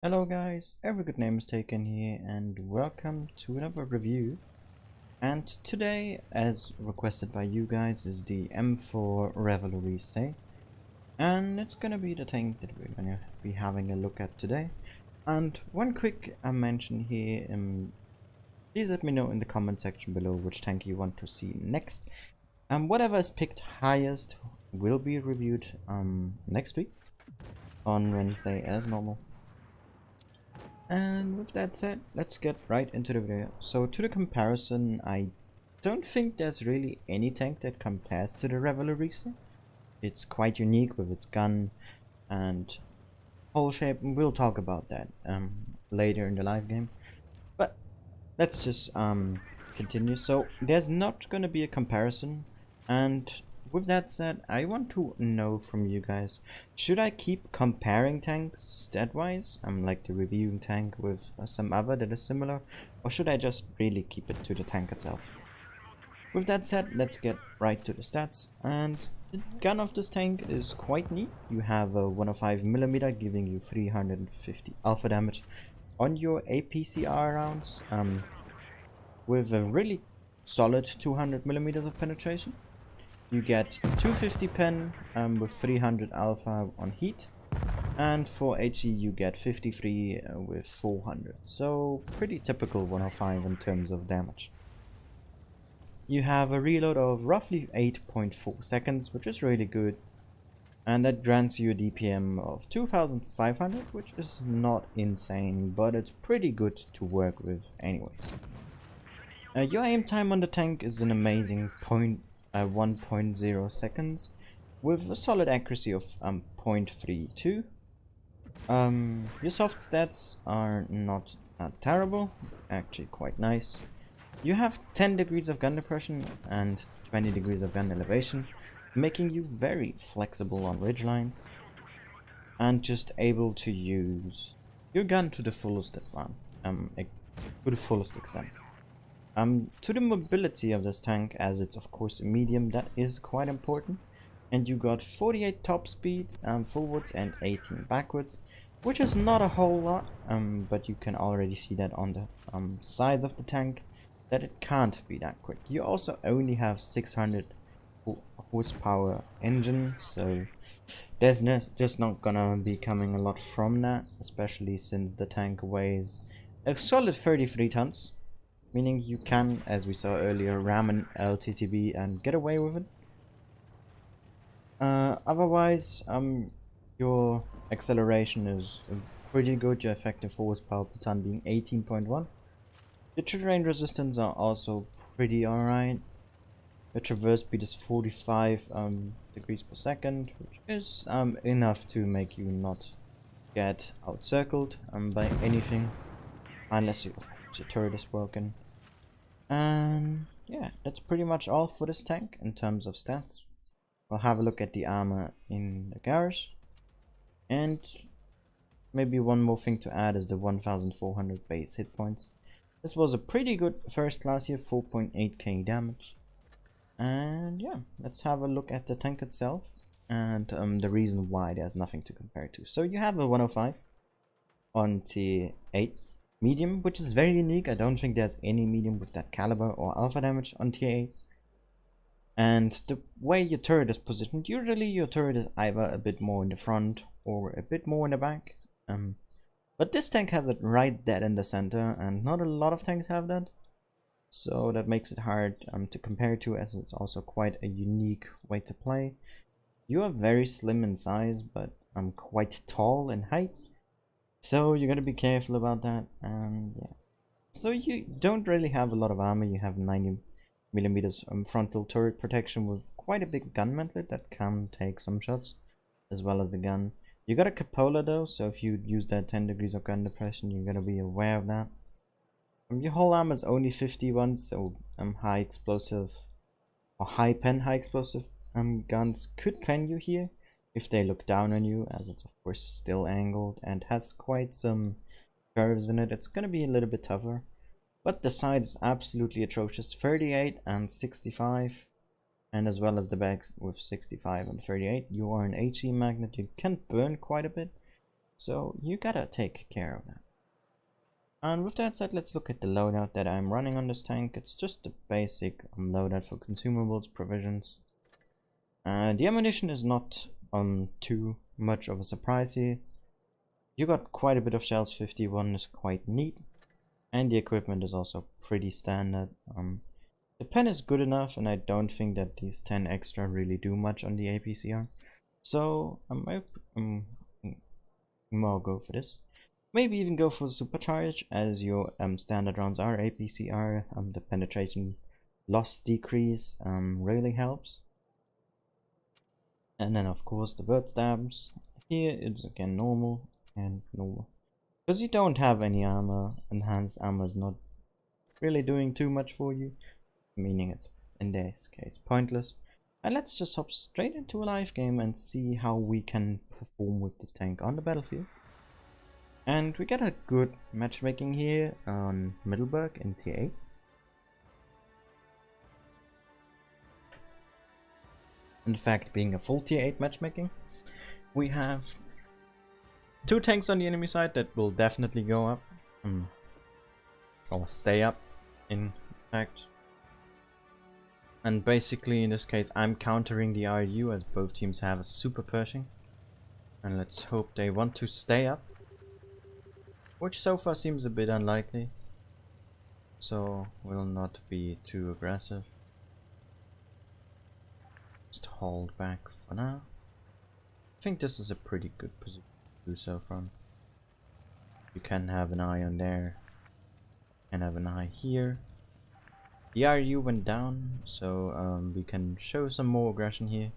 Hello guys, every good name is taken here and welcome to another review. And today, as requested by you guys, is the M4 Revalorisé. And it's gonna be the tank that we're gonna be having a look at today. And one quick mention here, please let me know in the comment section below which tank you want to see next. Whatever is picked highest will be reviewed next week on Wednesday as normal. And with that said, let's get right into the video. So to the comparison, I don't think there's really any tank that compares to the Revalorisé. It's quite unique with its gun and hull shape, and we'll talk about that later in the live game. But let's just continue. So there's not gonna be a comparison, and with that said, I want to know from you guys, should I keep comparing tanks stat-wise, like the reviewing tank with some other that is similar, or should I just really keep it to the tank itself? With that said, let's get right to the stats, and the gun of this tank is quite neat. You have a 105mm giving you 350 alpha damage on your APCR rounds, with a really solid 200mm of penetration. You get 250 pen with 300 alpha on heat, and for HE you get 53 with 400, so pretty typical 105 in terms of damage. You have a reload of roughly 8.4 seconds, which is really good, and that grants you a DPM of 2500, which is not insane, but it's pretty good to work with anyways. Your aim time on the tank is an amazing 1.0 seconds with a solid accuracy of 0.32. Your soft stats are not terrible, actually quite nice. You have 10 degrees of gun depression and 20 degrees of gun elevation, making you very flexible on ridgelines and just able to use your gun to the fullest extent. To the mobility of this tank, as it's of course a medium, that is quite important. And you got 48 top speed forwards and 18 backwards, which is not a whole lot, but you can already see that on the sides of the tank that it can't be that quick. You also only have 600 horsepower engine, so there's just not gonna be coming a lot from that, especially since the tank weighs a solid 33 tons. Meaning you can, as we saw earlier, ram an LTTB and get away with it. Otherwise, your acceleration is pretty good. Your effective horsepower per ton being 18.1. The terrain resistance are also pretty alright. The traverse speed is 45 degrees per second, which is enough to make you not get outcircled by anything, unless you, of course, your turret is broken. And yeah, that's pretty much all for this tank in terms of stats. We'll have a look at the armor in the garage. And maybe one more thing to add is the 1400 base hit points. This was a pretty good first class here, 4.8k damage. And yeah, let's have a look at the tank itself and the reason why there's nothing to compare to. So you have a 105 on tier 8 medium, which is very unique. I don't think there's any medium with that caliber or alpha damage on tier 8. And the way your turret is positioned, usually your turret is either a bit more in the front or a bit more in the back. But this tank has it right dead in the center, and not a lot of tanks have that. So that makes it hard to compare to, as it's also quite a unique way to play. You are very slim in size, but quite tall in height. So you gotta be careful about that, and yeah. So you don't really have a lot of armor. You have 90mm frontal turret protection with quite a big gun mantlet that can take some shots, as well as the gun. You got a cupola though, so if you use that 10 degrees of gun depression, you're gonna be aware of that. Your whole armor is only 51, so high explosive or high explosive guns could pen you here if they look down on you, as it's of course still angled and has quite some curves in it. It's gonna be a little bit tougher, but the side is absolutely atrocious. 38 and 65, and as well as the backs with 65 and 38. You are an HE magnet, you can burn quite a bit, So you gotta take care of that. And with that said, let's look at the loadout that I'm running on this tank. It's just the basic loadout for consumables, provisions. The ammunition is not too much of a surprise here. You got quite a bit of shells, 51 is quite neat. And the equipment is also pretty standard. The pen is good enough, and I don't think that these 10 extra really do much on the APCR. So I'll go for this. Maybe even go for supercharge, as your standard rounds are APCR. The penetration loss decrease really helps. And then of course the bird stabs. Here it's again normal and normal. Because you don't have any armor, enhanced armor is not really doing too much for you. Meaning it's in this case pointless. And let's just hop straight into a live game and see how we can perform with this tank on the battlefield. And we get a good matchmaking here on Middleburg in tier 8. In fact, being a full tier 8 matchmaking, we have 2 tanks on the enemy side that will definitely go up. Or stay up, in fact. And basically in this case I'm countering the RU, as both teams have a super Pershing. And let's hope they want to stay up. Which so far seems a bit unlikely. So will not be too aggressive. Just hold back for now. I think this is a pretty good position to do so from. You can have an eye on there. And have an eye here. The RU went down, so we can show some more aggression here.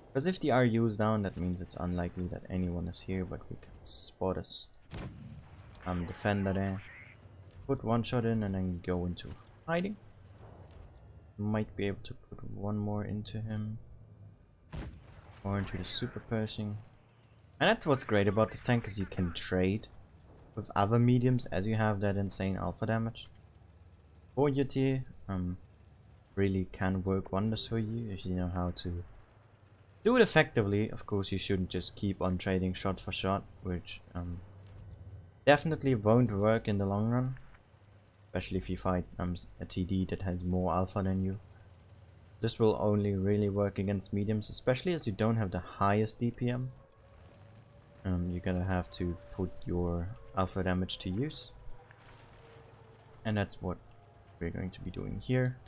Because if the RU is down, that means it's unlikely that anyone is here, but we can spot us. Defender there. Put one shot in and then go into hiding. Might be able to put one more into him. Or into the super Pershing. And that's what's great about this tank, is you can trade with other mediums as you have that insane alpha damage. For your tier, really can work wonders for you if you know how to do it effectively. Of course, you shouldn't just keep on trading shot for shot, which definitely won't work in the long run, especially if you fight a TD that has more alpha than you. This will only really work against mediums, especially as you don't have the highest DPM. You're gonna have to put your alpha damage to use, and that's what we're going to be doing here.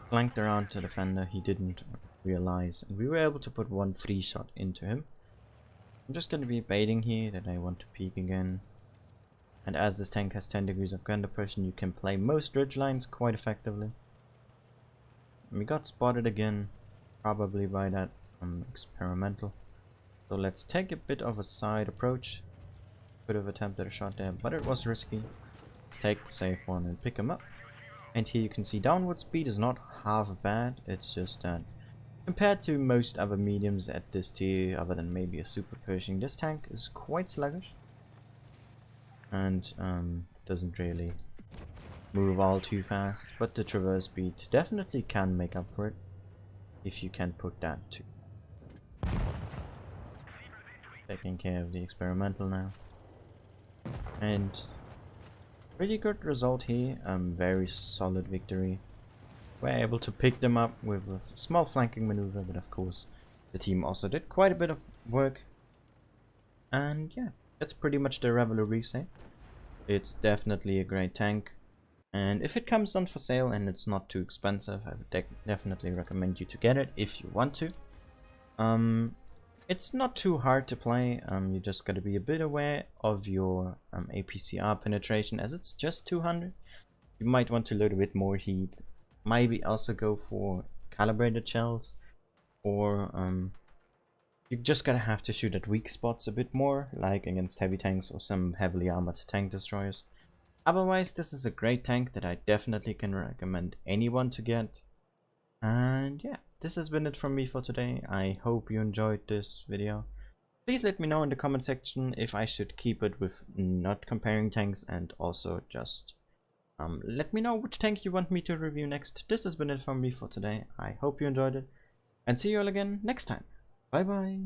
Flanked around the defender, he didn't realize, and we were able to put one free shot into him. I'm just going to be baiting here that I want to peek again. And as this tank has 10 degrees of gun depression, you can play most ridge lines quite effectively. And we got spotted again, probably by that experimental. So let's take a bit of a side approach. Could have attempted a shot there, but it was risky. Let's take the safe one and pick him up. And here you can see downward speed is not half bad. It's just that compared to most other mediums at this tier, other than maybe a super Pershing, this tank is quite sluggish. And doesn't really move all too fast. But the traverse speed definitely can make up for it, if you can put that to. Taking care of the experimental now. And pretty good result here, very solid victory. We're able to pick them up with a small flanking maneuver, but of course the team also did quite a bit of work. And yeah, that's pretty much the Revalorisé. It's definitely a great tank, and if it comes on for sale and it's not too expensive, I would definitely recommend you to get it if you want to. It's not too hard to play. You just gotta be a bit aware of your APCR penetration, as it's just 200. You might want to load a bit more heat. Maybe also go for calibrated shells, or you just gotta have to shoot at weak spots a bit more, like against heavy tanks or some heavily armored tank destroyers. Otherwise, this is a great tank that I definitely can recommend anyone to get. And yeah, this has been it from me for today. I hope you enjoyed this video. Please let me know in the comment section if I should keep it with not comparing tanks, and also just let me know which tank you want me to review next. This has been it from me for today. I hope you enjoyed it, and see you all again next time. Bye bye.